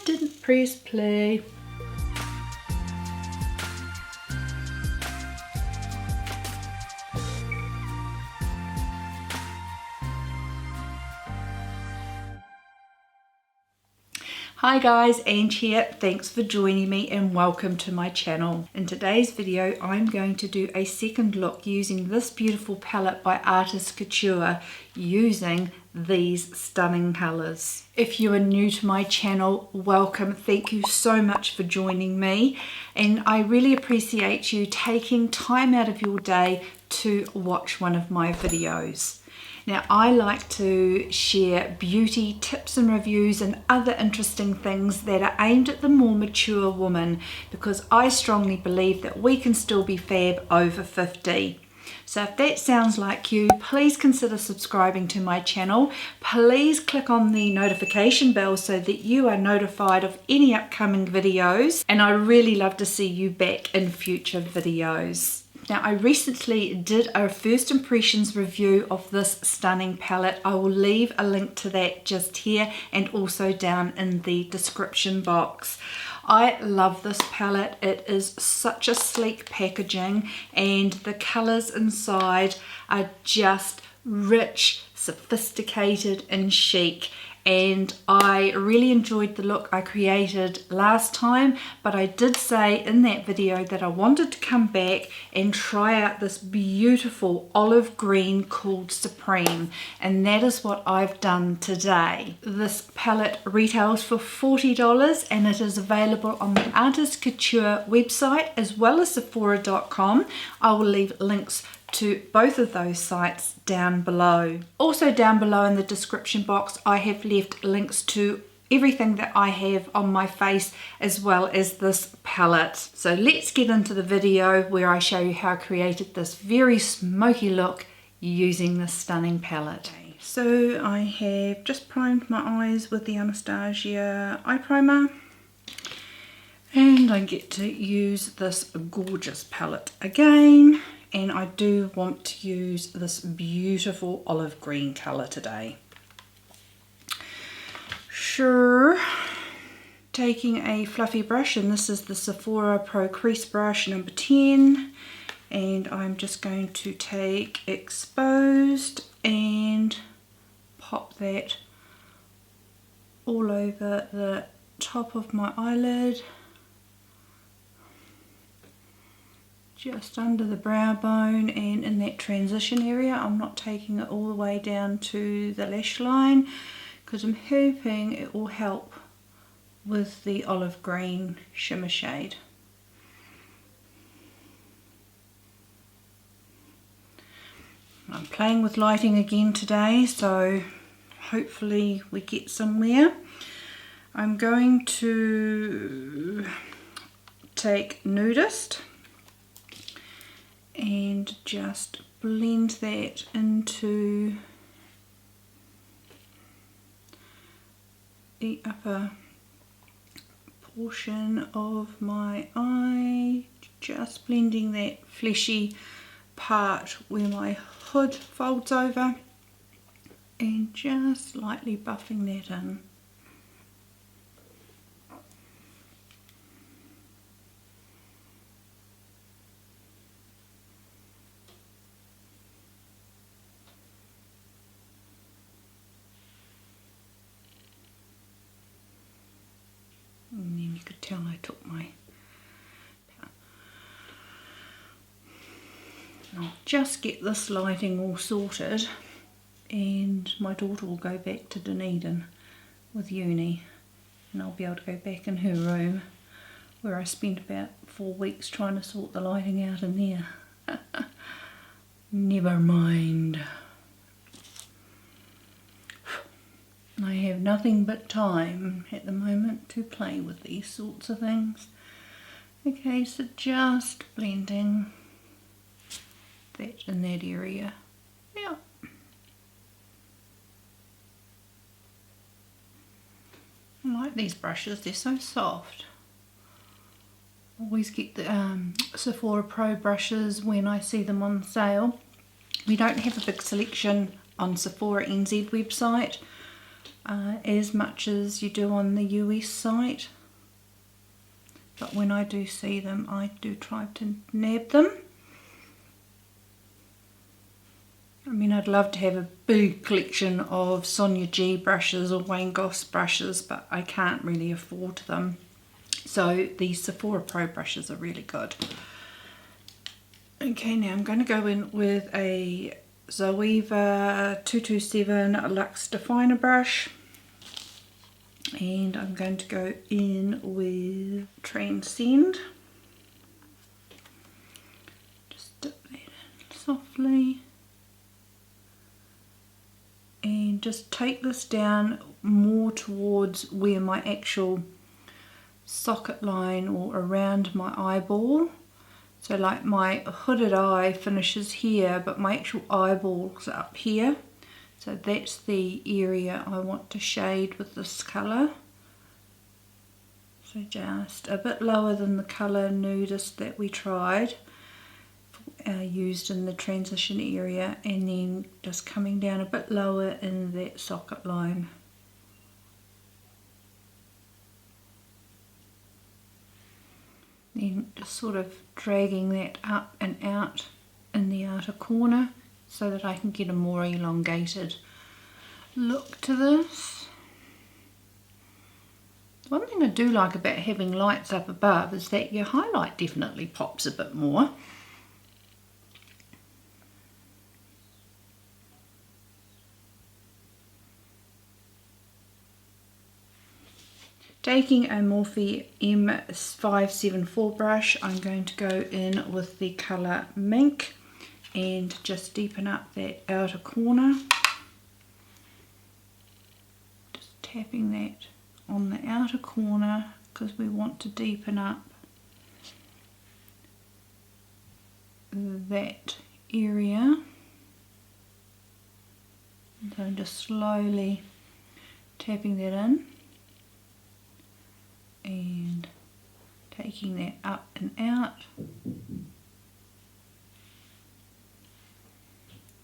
didn't press play. Hi guys, Ange here. Thanks for joining me and welcome to my channel. In today's video, I'm going to do a second look using this beautiful palette by Artist Couture using these stunning colours. If you are new to my channel, welcome. Thank you so much for joining me, and I really appreciate you taking time out of your day to watch one of my videos. Now, I like to share beauty tips and reviews and other interesting things that are aimed at the more mature woman, because I strongly believe that we can still be fab over 50. So if that sounds like you, please consider subscribing to my channel. Please click on the notification bell so that you are notified of any upcoming videos, and I really love to see you back in future videos. Now, I recently did a first impressions review of this stunning palette. I will leave a link to that just here and also down in the description box. I love this palette. It is such a sleek packaging and the colours inside are just rich, sophisticated and chic. And I really enjoyed the look I created last time, but I did say in that video that I wanted to come back and try out this beautiful olive green called Supreme, and that is what I've done today. This palette retails for $40 and it is available on the Artist Couture website as well as Sephora.com. I will leave links to both of those sites down below. Also down below in the description box, I have left links to everything that I have on my face as well as this palette. So let's get into the video where I show you how I created this very smoky look using this stunning palette. So I have just primed my eyes with the Anastasia eye primer, and I get to use this gorgeous palette again. And I do want to use this beautiful olive green colour today. Sure. Taking a fluffy brush, and this is the Sephora Pro Crease Brush number 10. And I'm just going to take Exposed and pop that all over the top of my eyelid. Just under the brow bone and in that transition area. I'm not taking it all the way down to the lash line because I'm hoping it will help with the olive green shimmer shade. I'm playing with lighting again today, so hopefully we get somewhere. I'm going to take Nudist and just blend that into the upper portion of my eye, just blending that fleshy part where my hood folds over and just lightly buffing that in. And then you could tell I took my... I'll just get this lighting all sorted and my daughter will go back to Dunedin with uni, and I'll be able to go back in her room where I spent about 4 weeks trying to sort the lighting out in there. Never mind. I have nothing but time at the moment to play with these sorts of things. Okay, so just blending that in that area. Yeah. I like these brushes, they're so soft. Always get the Sephora Pro brushes when I see them on sale. We don't have a big selection on Sephora NZ website, as much as you do on the US site. But when I do see them, I do try to nab them. I mean, I'd love to have a big collection of Sonia G brushes or Wayne Goss brushes, but I can't really afford them. So these Sephora Pro brushes are really good. Okay, now I'm going to go in with a Zoeva 227 Luxe Definer brush. And I'm going to go in with Transcend. Just dip that in softly. And just take this down more towards where my actual socket line or around my eyeball. So like my hooded eye finishes here, but my actual eyeball's up here. So that's the area I want to shade with this colour. So just a bit lower than the colour Nudist that we tried. Used in the transition area, and then just coming down a bit lower in that socket line. Then just sort of dragging that up and out in the outer corner so that I can get a more elongated look to this. One thing I do like about having lights up above is that your highlight definitely pops a bit more. Taking a Morphe M574 brush, I'm going to go in with the colour Mink and just deepen up that outer corner. Just tapping that on the outer corner because we want to deepen up that area. So I'm just slowly tapping that in. And taking that up and out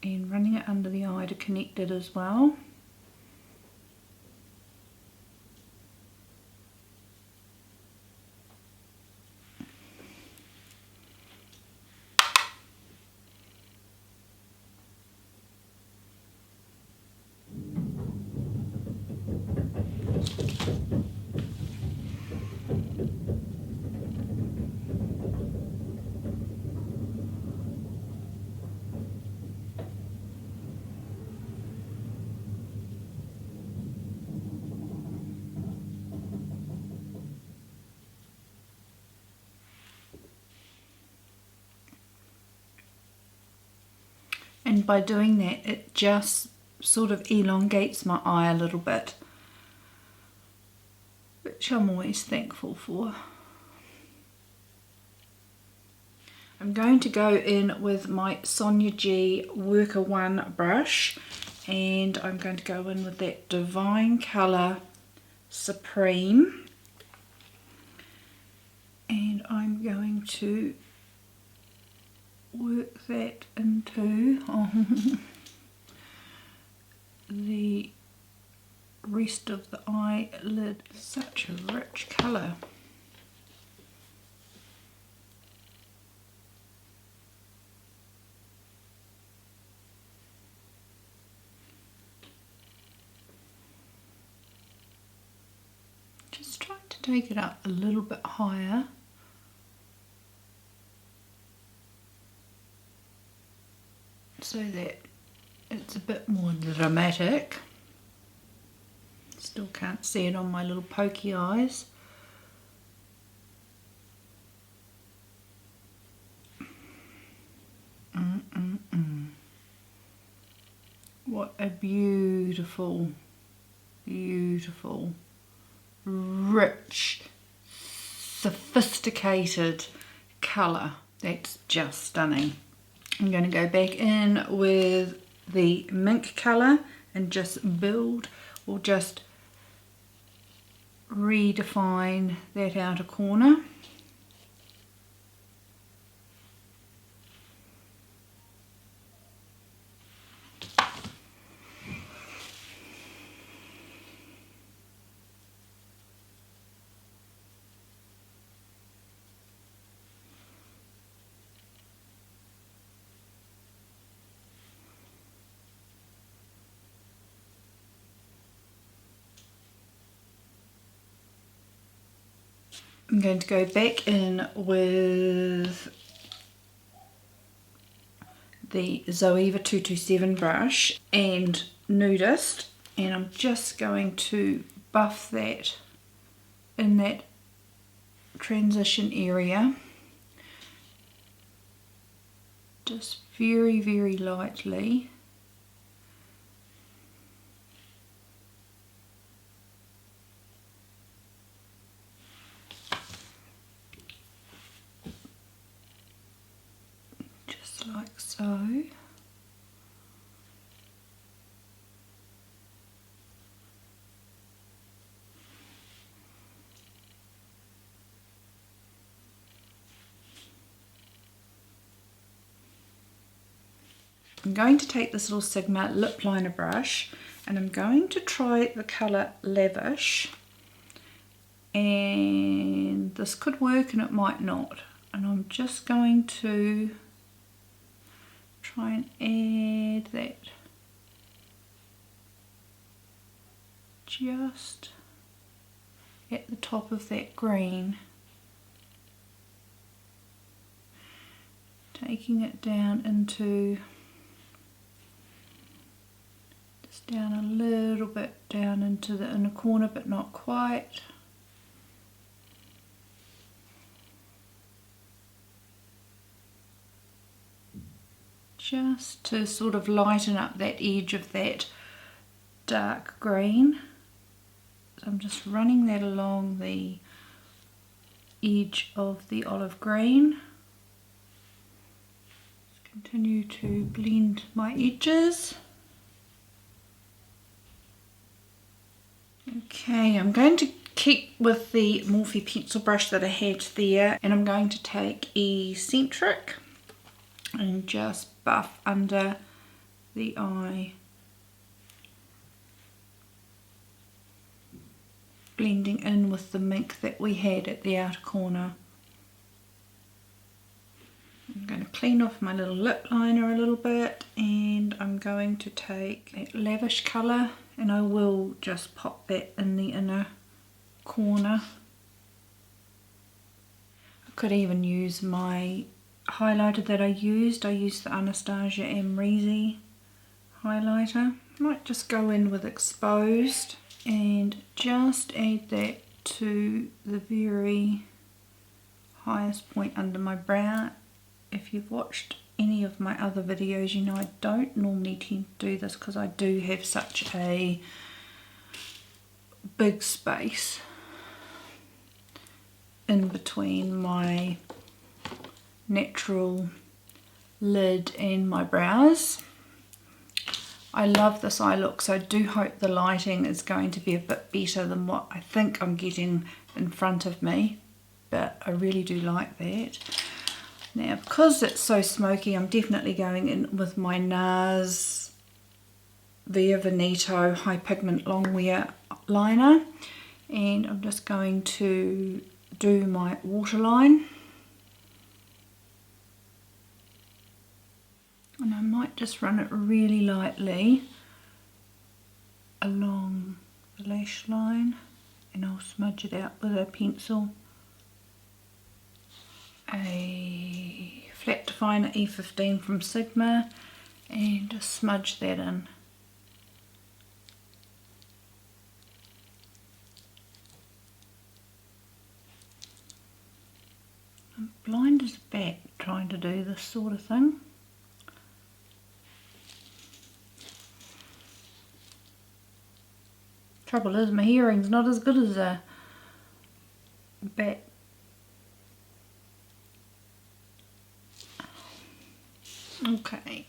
and running it under the eye to connect it as well. And by doing that, it just sort of elongates my eye a little bit, which I'm always thankful for. I'm going to go in with my Sonia G Worker 1 brush, and I'm going to go in with that Divine Colour Supreme, and I'm going to work that into the rest of the eyelid. Such a rich colour. Just trying to take it up a little bit higher. So that it's a bit more dramatic. Still can't see it on my little pokey eyes. What a beautiful, beautiful, rich, sophisticated colour. That's just stunning. I'm going to go back in with the Mink colour and just build, or just redefine that outer corner. I'm going to go back in with the Zoeva 227 brush and Nudist, and I'm just going to buff that in that transition area, just very, very lightly. Just like so. I'm going to take this little Sigma lip liner brush and I'm going to try the colour Lavish, and this could work and it might not, and I'm just going to try and add that just at the top of that green, taking it down into down a little bit down into the inner corner, but not quite. Just to sort of lighten up that edge of that dark green. So I'm just running that along the edge of the olive green. Just continue to blend my edges. Okay, I'm going to keep with the Morphe pencil brush that I had there, and I'm going to take Eccentric and just buff under the eye, blending in with the mink that we had at the outer corner. I'm going to clean off my little lip liner a little bit, and I'm going to take that Lavish colour and I will just pop that in the inner corner. I could even use my highlighter that I used the Anastasia Amrezy highlighter. Might just go in with Exposed and just add that to the very highest point under my brow. If you've watched any of my other videos, you know I don't normally tend to do this because I do have such a big space in between my natural lid and my brows. I love this eye look, so I do hope the lighting is going to be a bit better than what I think I'm getting in front of me, but I really do like that. Now, because it's so smoky, I'm definitely going in with my Nars Via Veneto High Pigment Longwear liner, and I'm just going to do my waterline, and I might just run it really lightly along the lash line, and I'll smudge it out with a pencil. A flat definer E15 from Sigma, and just smudge that in. I'm blind as a bat trying to do this sort of thing. Trouble is, my hearing's not as good as a bat. Okay,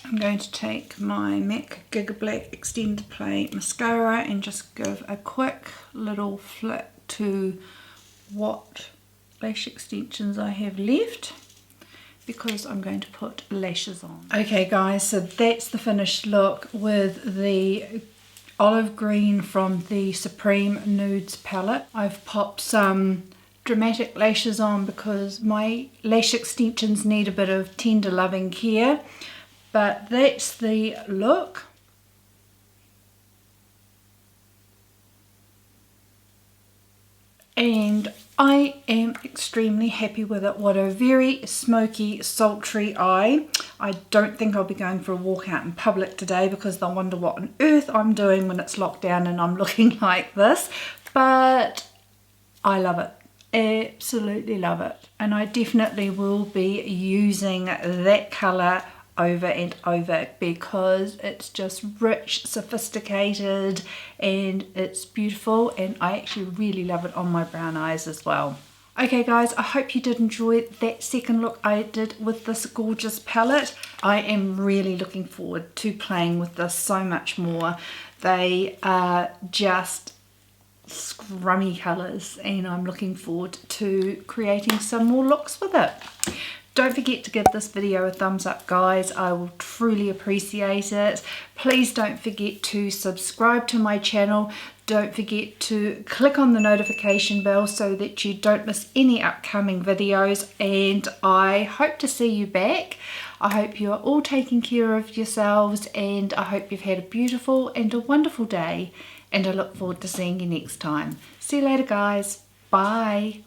I'm going to take my MAC Giga Black Extended Play Mascara and just give a quick little flick to what lash extensions I have left, because I'm going to put lashes on. Okay guys, so that's the finished look with the olive green from the Supreme Nudes palette. I've popped some dramatic lashes on because my lash extensions need a bit of tender loving care, but that's the look. and I am extremely happy with it. What a very smoky, sultry eye. I don't think I'll be going for a walk out in public today because they'll wonder what on earth I'm doing when it's locked down and I'm looking like this, but I love it. Absolutely love it. And I definitely will be using that colour over and over because it's just rich, sophisticated, and it's beautiful, and I actually really love it on my brown eyes as well. Okay guys, I hope you did enjoy that second look I did with this gorgeous palette. I am really looking forward to playing with this so much more. They are just scrummy colours and I'm looking forward to creating some more looks with it. Don't forget to give this video a thumbs up guys, I will truly appreciate it. Please don't forget to subscribe to my channel. Don't forget to click on the notification bell so that you don't miss any upcoming videos, and I hope to see you back. I hope you are all taking care of yourselves, and I hope you've had a beautiful and a wonderful day, and I look forward to seeing you next time. See you later guys. Bye.